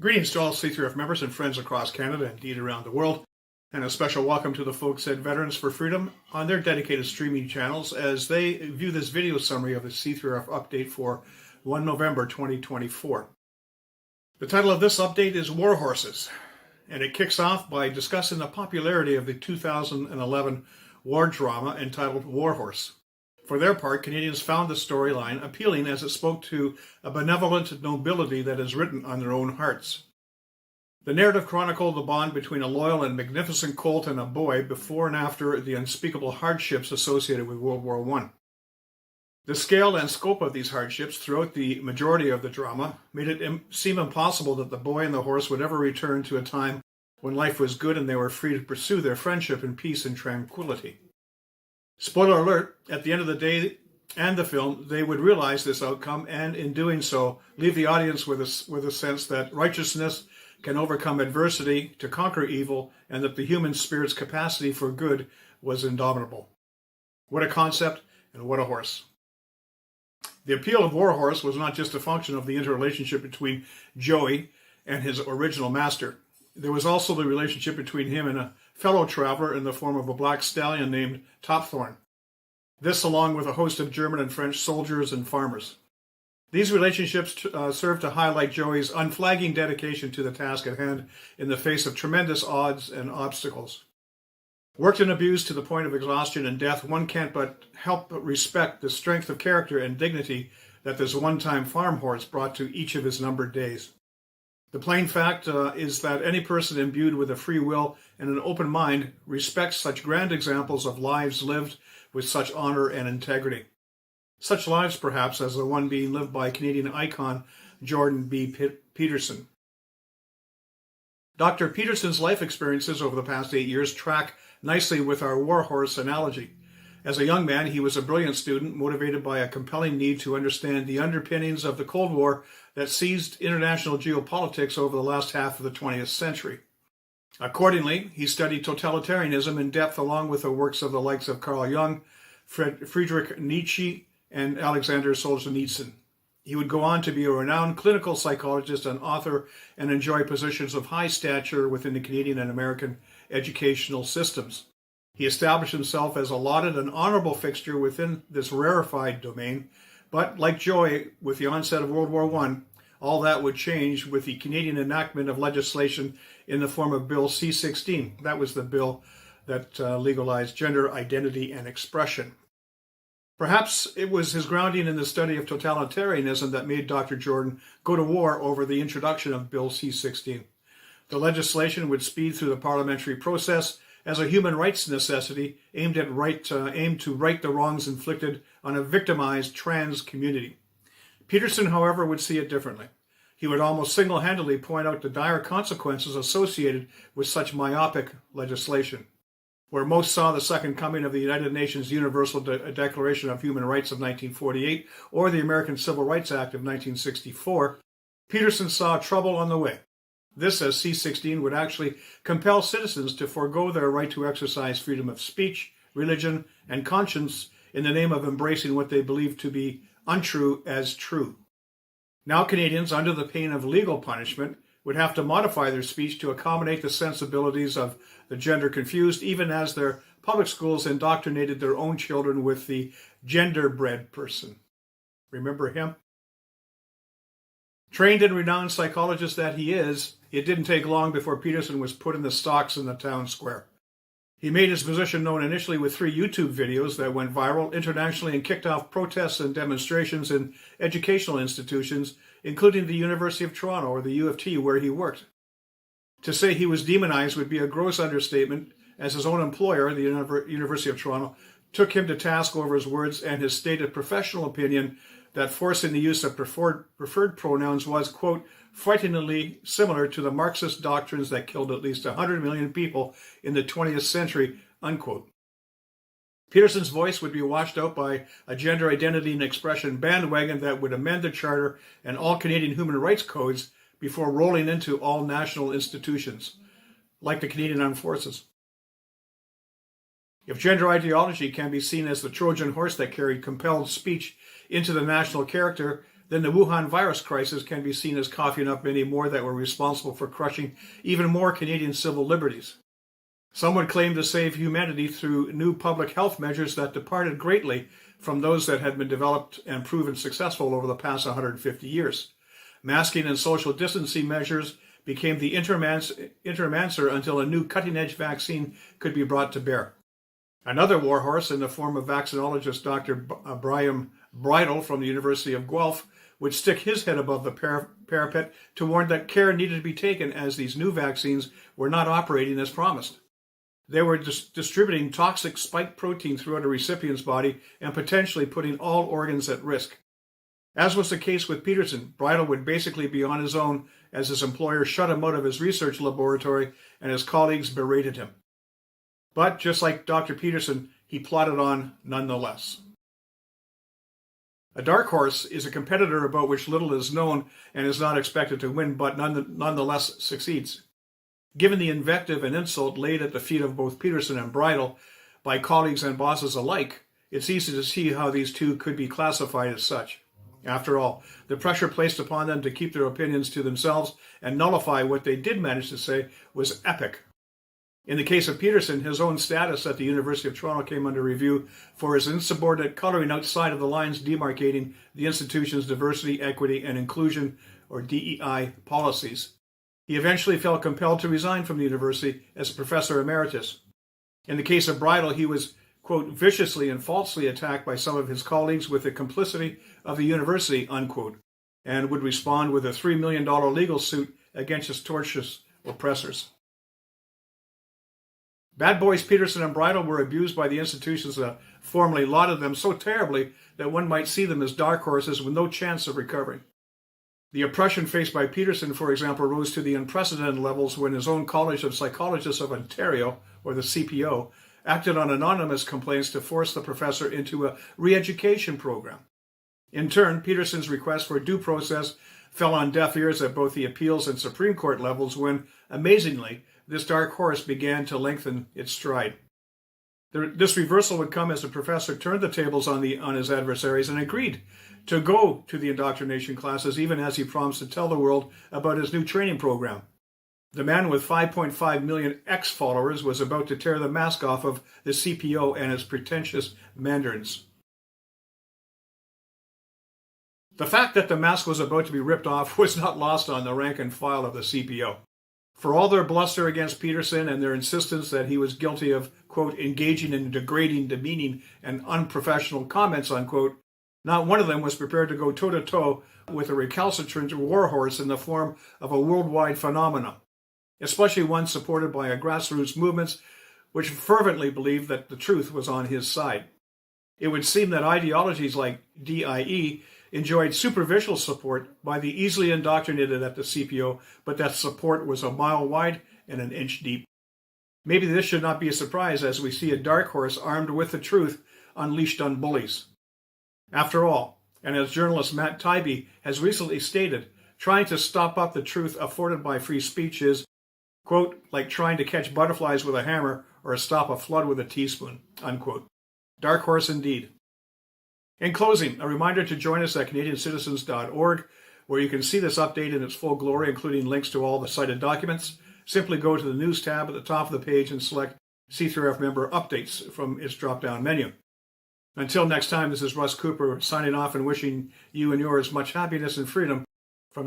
Greetings to all C3RF members and friends across Canada and indeed around the world, and a special welcome to the folks at Veterans for Freedom on their dedicated streaming channels as they view this video summary of the C3RF update for 1 November 2024. The title of this update is Warhorses, and it kicks off by discussing the popularity of the 2011 war drama entitled Warhorse. For their part, Canadians found the storyline appealing as it spoke to a benevolent nobility that is written on their own hearts. The narrative chronicled the bond between a loyal and magnificent colt and a boy before and after the unspeakable hardships associated with World War I. The scale and scope of these hardships throughout the majority of the drama made it seem impossible that the boy and the horse would ever return to a time when life was good and they were free to pursue their friendship in peace and tranquility. Spoiler alert, at the end of the day and the film, they would realize this outcome and in doing so, leave the audience with a sense that righteousness can overcome adversity to conquer evil and that the human spirit's capacity for good was indomitable. What a concept and what a horse. The appeal of Warhorse was not just a function of the interrelationship between Joey and his original master. There was also the relationship between him and a fellow traveler in the form of a black stallion named Topthorn. This along with a host of German and French soldiers and farmers. These relationships serve to highlight Joey's unflagging dedication to the task at hand in the face of tremendous odds and obstacles. Worked and abused to the point of exhaustion and death, one can't but help but respect the strength of character and dignity that this one-time farm horse brought to each of his numbered days. The plain fact is that any person imbued with a free will and an open mind respects such grand examples of lives lived with such honor and integrity. Such lives, perhaps, as the one being lived by Canadian icon Jordan B. Peterson. Dr. Peterson's life experiences over the past 8 years track nicely with our warhorse analogy. As a young man, he was a brilliant student, motivated by a compelling need to understand the underpinnings of the Cold War that seized international geopolitics over the last half of the 20th century. Accordingly, he studied totalitarianism in depth along with the works of the likes of Carl Jung, Friedrich Nietzsche, and Alexander Solzhenitsyn. He would go on to be a renowned clinical psychologist and author and enjoy positions of high stature within the Canadian and American educational systems. He established himself as a lauded and honorable fixture within this rarefied domain, but like Joey, with the onset of World War I, all that would change with the Canadian enactment of legislation in the form of Bill C-16. That was the bill that legalized gender identity and expression. Perhaps it was his grounding in the study of totalitarianism that made Dr. Jordan go to war over the introduction of Bill C-16. The legislation would speed through the parliamentary process as a human rights necessity aimed to right the wrongs inflicted on a victimized trans community. Peterson, however, would see it differently. He would almost single-handedly point out the dire consequences associated with such myopic legislation. Where most saw the second coming of the United Nations Universal Declaration of Human Rights of 1948 or the American Civil Rights Act of 1964, Peterson saw trouble on the way. This, as C-16, would actually compel citizens to forego their right to exercise freedom of speech, religion, and conscience in the name of embracing what they believed to be untrue as true. Now Canadians, under the pain of legal punishment, would have to modify their speech to accommodate the sensibilities of the gender-confused, even as their public schools indoctrinated their own children with the gender-bred person. Remember him? Trained and renowned psychologist that he is, it didn't take long before Peterson was put in the stocks in the town square. He made his position known initially with 3 YouTube videos that went viral internationally and kicked off protests and demonstrations in educational institutions, including the University of Toronto or the U of T, where he worked. To say he was demonized would be a gross understatement, as his own employer, the University of Toronto, took him to task over his words and his stated professional opinion that forcing the use of preferred pronouns was, quote, frighteningly similar to the Marxist doctrines that killed at least 100 million people in the 20th century, unquote. Peterson's voice would be washed out by a gender identity and expression bandwagon that would amend the Charter and all Canadian human rights codes before rolling into all national institutions, like the Canadian Armed Forces. If gender ideology can be seen as the Trojan horse that carried compelled speech into the national character, then the Wuhan virus crisis can be seen as coughing up many more that were responsible for crushing even more Canadian civil liberties. Some would claim to save humanity through new public health measures that departed greatly from those that had been developed and proven successful over the past 150 years. Masking and social distancing measures became the interim answer until a new cutting-edge vaccine could be brought to bear. Another warhorse, in the form of vaccinologist Dr. Brian Bridle from the University of Guelph, would stick his head above the parapet to warn that care needed to be taken as these new vaccines were not operating as promised. They were distributing toxic spike protein throughout a recipient's body and potentially putting all organs at risk. As was the case with Peterson, Bridle would basically be on his own as his employer shut him out of his research laboratory and his colleagues berated him. But just like Dr. Peterson, he plodded on nonetheless. A dark horse is a competitor about which little is known and is not expected to win, but nonetheless succeeds. Given the invective and insult laid at the feet of both Peterson and Bridle by colleagues and bosses alike, it's easy to see how these two could be classified as such. After all, the pressure placed upon them to keep their opinions to themselves and nullify what they did manage to say was epic. In the case of Peterson, his own status at the University of Toronto came under review for his insubordinate coloring outside of the lines demarcating the institution's diversity, equity, and inclusion, or DEI, policies. He eventually felt compelled to resign from the university as a professor emeritus. In the case of Bridle, he was, quote, viciously and falsely attacked by some of his colleagues with the complicity of the university, unquote, and would respond with a $3 million legal suit against his tortious oppressors. Bad boys Peterson and Bridle were abused by the institutions that formerly lauded them so terribly that one might see them as dark horses with no chance of recovering. The oppression faced by Peterson, for example, rose to the unprecedented levels when his own College of Psychologists of Ontario, or the CPO, acted on anonymous complaints to force the professor into a re-education program. In turn, Peterson's request for due process fell on deaf ears at both the appeals and Supreme Court levels when, amazingly, this dark horse began to lengthen its stride. This reversal would come as the professor turned the tables on his adversaries and agreed to go to the indoctrination classes, even as he promised to tell the world about his new training program. The man with 5.5 million X followers was about to tear the mask off of the CPO and its pretentious mandarins. The fact that the mask was about to be ripped off was not lost on the rank and file of the CPO. For all their bluster against Peterson and their insistence that he was guilty of, quote, engaging in degrading, demeaning, and unprofessional comments, unquote, not one of them was prepared to go toe-to-toe with a recalcitrant warhorse in the form of a worldwide phenomenon, especially one supported by a grassroots movements which fervently believed that the truth was on his side. It would seem that ideologies like DIE enjoyed superficial support by the easily indoctrinated at the CPO, but that support was a mile wide and an inch deep. Maybe this should not be a surprise as we see a dark horse armed with the truth unleashed on bullies. After all, and as journalist Matt Taibbi has recently stated, trying to stop up the truth afforded by free speech is, quote, like trying to catch butterflies with a hammer or stop a flood with a teaspoon, unquote. Dark horse indeed. In closing, a reminder to join us at CanadianCitizens.org, where you can see this update in its full glory, including links to all the cited documents. Simply go to the News tab at the top of the page and select C3RF Member Updates from its drop-down menu. Until next time, this is Russ Cooper signing off and wishing you and yours much happiness and freedom from